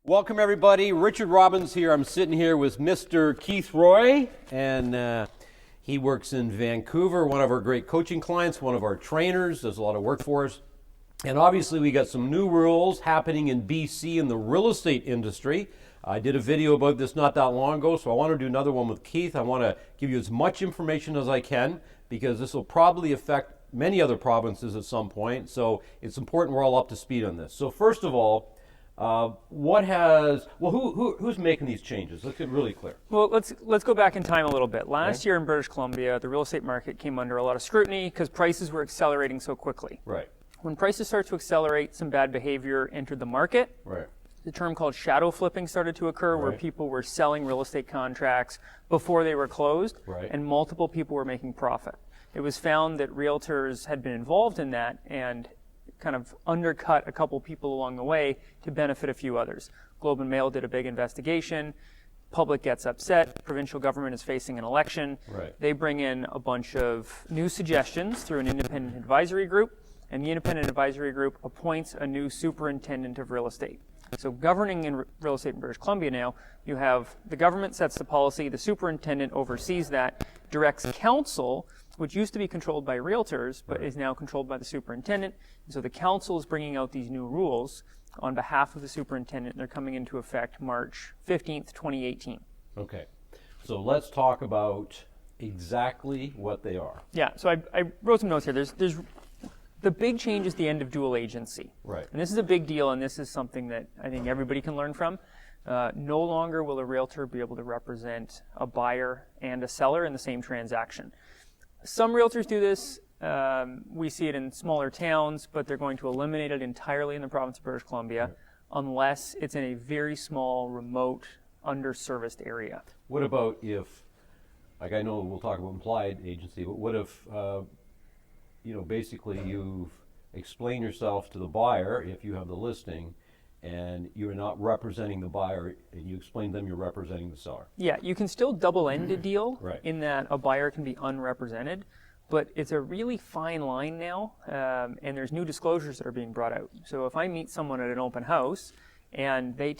Welcome everybody, Richard Robbins here. I'm sitting here with Mr. Keith Roy, and he works in Vancouver, one of our great coaching clients, one of our trainers, does a lot of work for us. And obviously we got some new rules happening in BC in the real estate industry. I did a video about this not that long ago, so I want to do another one with Keith. I want to give you as much information as I can because this will probably affect many other provinces at some point. So it's important we're all up to speed on this. So first of all, who's making these changes? Let's get really clear. Well, let's go back in time a little bit. Last year in British Columbia, the real estate market came under a lot of scrutiny because prices were accelerating so quickly. Right. When prices start to accelerate, some bad behavior entered the market. Right. The term called shadow flipping started to occur, where people were selling real estate contracts before they were closed, and multiple people were making profit. It was found that realtors had been involved in that and kind of undercut a couple people along the way to benefit a few others. Globe and Mail did a big investigation. Public gets upset. Provincial government is facing an election. They bring in a bunch of new suggestions through an independent advisory group, and the independent advisory group appoints a new superintendent of real estate. So governing in real estate in British Columbia now, you have the government sets the policy, the superintendent oversees that, directs council, which used to be controlled by realtors, but is now controlled by the superintendent. And so the council is bringing out these new rules on behalf of the superintendent. They're coming into effect March 15th, 2018. Okay. So let's talk about exactly what they are. Yeah, so I wrote some notes here. There's the big change is the end of dual agency. Right. And this is a big deal, and this is something that I think everybody can learn from. No longer will a realtor be able to represent a buyer and a seller in the same transaction. Some realtors do this. We see it in smaller towns, but they're going to eliminate it entirely in the province of British Columbia unless it's in a very small, remote, underserviced area. What about if, like I know we'll talk about implied agency, but what if, basically you've explained yourself to the buyer if you have the listing, and you're not representing the buyer, and you explain to them you're representing the seller. Yeah, you can still double-end a deal in that a buyer can be unrepresented, but it's a really fine line now, and there's new disclosures that are being brought out. So if I meet someone at an open house and they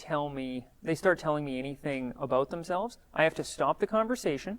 start telling me anything about themselves, I have to stop the conversation,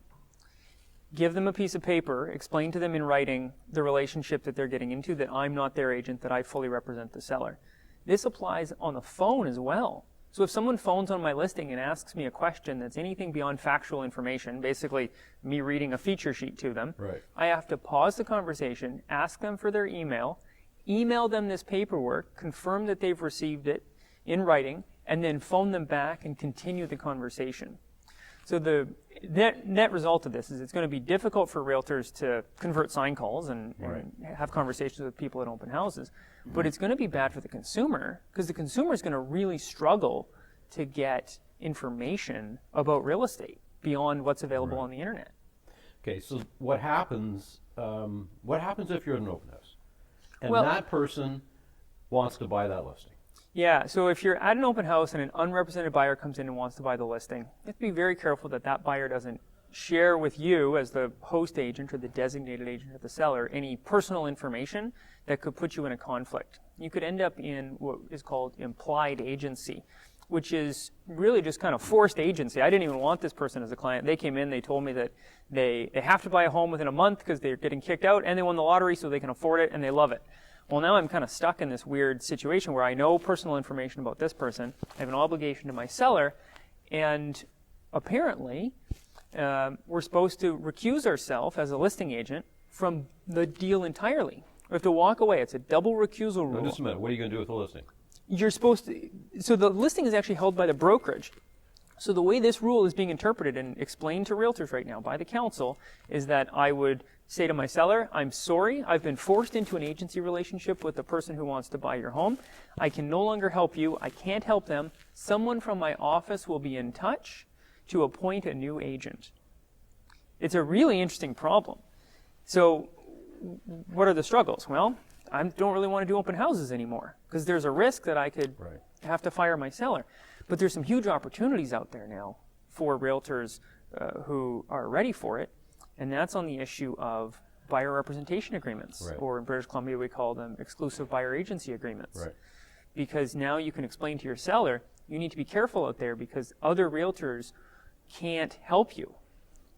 give them a piece of paper, explain to them in writing the relationship that they're getting into, that I'm not their agent, that I fully represent the seller. This applies on the phone as well. So if someone phones on my listing and asks me a question that's anything beyond factual information, basically me reading a feature sheet to them, I have to pause the conversation, ask them for their email them this paperwork, confirm that they've received it in writing, and then phone them back and continue the conversation. So the net result of this is it's going to be difficult for realtors to convert sign calls and have conversations with people at open houses, but it's going to be bad for the consumer because the consumer is going to really struggle to get information about real estate beyond what's available on the internet. Okay, so what happens if you're at an open house and that person wants to buy that listing? Yeah, so if you're at an open house and an unrepresented buyer comes in and wants to buy the listing, you have to be very careful that that buyer doesn't share with you as the host agent or the designated agent of the seller any personal information that could put you in a conflict. You could end up in what is called implied agency, which is really just kind of forced agency. I didn't even want this person as a client. They came in, they told me that they have to buy a home within a month because they're getting kicked out, and they won the lottery so they can afford it and they love it. Well, now I'm kind of stuck in this weird situation where I know personal information about this person. I have an obligation to my seller, and apparently we're supposed to recuse ourselves as a listing agent from the deal entirely. We have to walk away. It's a double recusal rule. No, just a minute. What are you going to do with the listing? You're supposed to. So the listing is actually held by the brokerage. So the way this rule is being interpreted and explained to realtors right now by the council is that I would say to my seller, I'm sorry, I've been forced into an agency relationship with the person who wants to buy your home. I can no longer help you. I can't help them. Someone from my office will be in touch to appoint a new agent. It's a really interesting problem. So what are the struggles? Well, I don't really want to do open houses anymore because there's a risk that I could have to fire my seller. But there's some huge opportunities out there now for realtors who are ready for it, and that's on the issue of buyer representation agreements, or in British Columbia we call them exclusive buyer agency agreements. because now you can explain to your seller, you need to be careful out there because other realtors can't help you.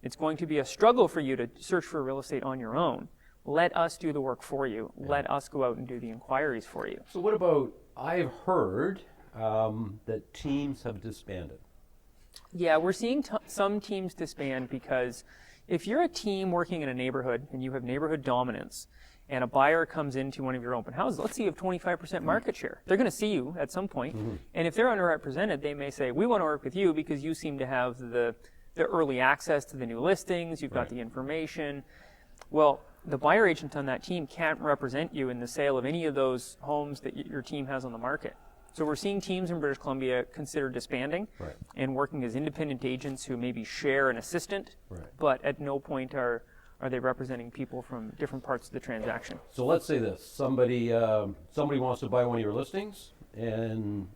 It's going to be a struggle for you to search for real estate on your own. Let us do the work for you. Yeah. Let us go out and do the inquiries for you. So what about, I've heard that teams have disbanded. Yeah, we're seeing some teams disband because if you're a team working in a neighborhood and you have neighborhood dominance and a buyer comes into one of your open houses, let's say you have 25% market share. They're going to see you at some point. And if they're underrepresented, they may say, we want to work with you because you seem to have the early access to the new listings, you've got the information. Well, the buyer agent on that team can't represent you in the sale of any of those homes that your team has on the market. So we're seeing teams in British Columbia consider disbanding and working as independent agents who maybe share an assistant, but at no point are they representing people from different parts of the transaction. So let's say this, somebody wants to buy one of your listings and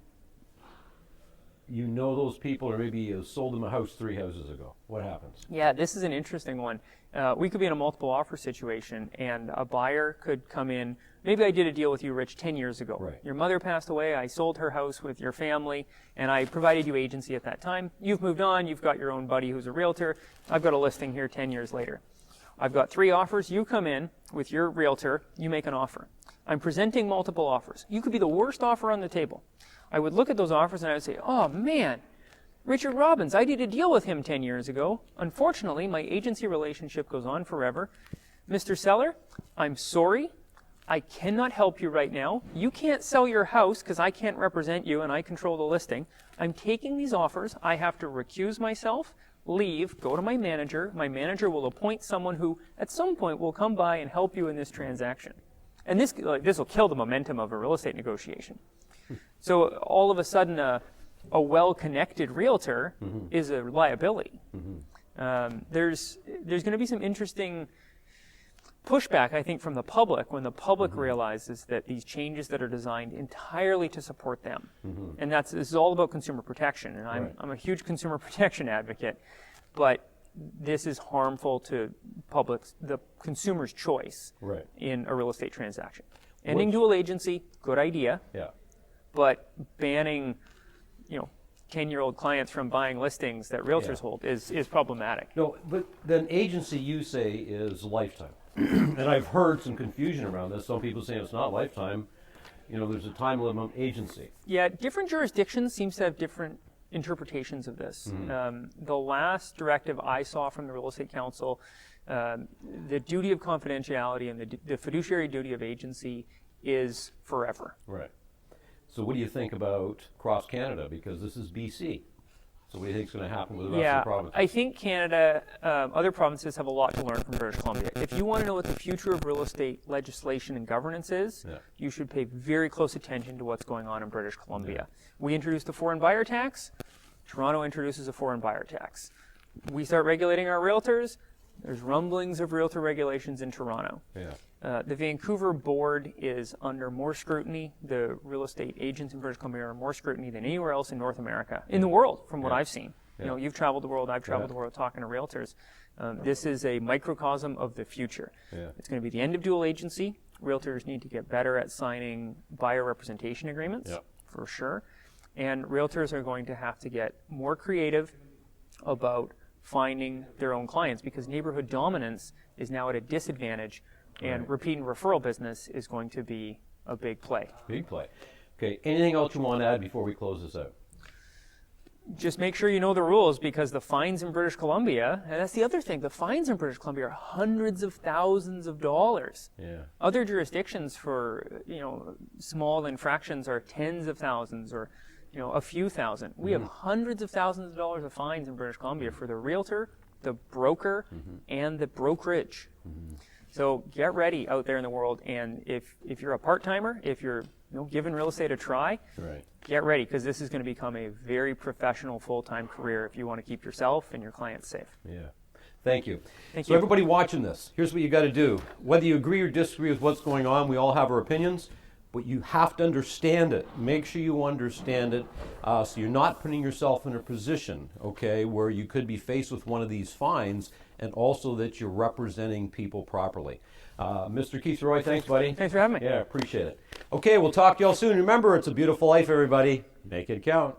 you know those people, or maybe you sold them a house 3 houses ago. What happens? Yeah, this is an interesting one. We could be in a multiple offer situation and a buyer could come in. Maybe I did a deal with you, Rich, 10 years ago. Right. Your mother passed away, I sold her house with your family, and I provided you agency at that time. You've moved on, you've got your own buddy who's a realtor. I've got a listing here 10 years later. I've got 3 offers. You come in with your realtor, you make an offer. I'm presenting multiple offers. You could be the worst offer on the table. I would look at those offers and I would say, oh man, Richard Robbins, I did a deal with him 10 years ago. Unfortunately, my agency relationship goes on forever. Mr. Seller, I'm sorry. I cannot help you right now. You can't sell your house because I can't represent you and I control the listing. I'm taking these offers. I have to recuse myself, leave, go to my manager. My manager will appoint someone who at some point will come by and help you in this transaction. And this will kill the momentum of a real estate negotiation. So all of a sudden, a well-connected realtor is a liability. There's going to be some interesting pushback, I think, from the public when the public realizes that these changes that are designed entirely to support them. And this is all about consumer protection. And I'm a huge consumer protection advocate, but this is harmful to the consumer's choice in a real estate transaction. Ending dual agency, good idea. Yeah. But banning, 10-year-old clients from buying listings that realtors hold is problematic. No, but then agency, you say, is lifetime. And I've heard some confusion around this. Some people say it's not lifetime. There's a time limit on agency. Yeah, different jurisdictions seems to have different interpretations of this. The last directive I saw from the Real Estate Council, the duty of confidentiality and the fiduciary duty of agency is forever. Right. So what do you think about across Canada? Because this is BC. So what do you think is going to happen with the rest of the provinces? I think Canada, other provinces have a lot to learn from British Columbia. If you want to know what the future of real estate legislation and governance is, you should pay very close attention to what's going on in British Columbia. We introduced the foreign buyer tax. Toronto introduces a foreign buyer tax. We start regulating our realtors. There's rumblings of realtor regulations in Toronto. The Vancouver board is under more scrutiny. The real estate agents in British Columbia are more scrutiny than anywhere else in North America, in the world, from what I've seen. You've traveled the world, I've traveled the world talking to realtors. This is a microcosm of the future. It's going to be the end of dual agency. Realtors need to get better at signing buyer representation agreements, for sure. And realtors are going to have to get more creative about finding their own clients because neighborhood dominance is now at a disadvantage and repeat and referral business is going to be a big play. Big play. Okay, anything else you want to add before we close this out? Just make sure you know the rules because the fines in British Columbia, and that's the other thing, the fines in British Columbia are hundreds of thousands of dollars. Other jurisdictions for, small infractions are tens of thousands or a few thousand. We have hundreds of thousands of dollars of fines in British Columbia for the realtor, the broker, and the brokerage. So get ready out there in the world, and if you're a part-timer, if you're giving real estate a try, get ready because this is going to become a very professional full-time career if you want to keep yourself and your clients safe. Thank you. Thank you. you. Everybody watching this, here's what you got to do. Whether you agree or disagree with what's going on, we all have our opinions. But you have to understand it. Make sure you understand it so you're not putting yourself in a position, where you could be faced with one of these fines and also that you're representing people properly. Mr. Keith Roy, thanks, buddy. Thanks for having me. Yeah, appreciate it. Okay, we'll talk to y'all soon. Remember, it's a beautiful life, everybody. Make it count.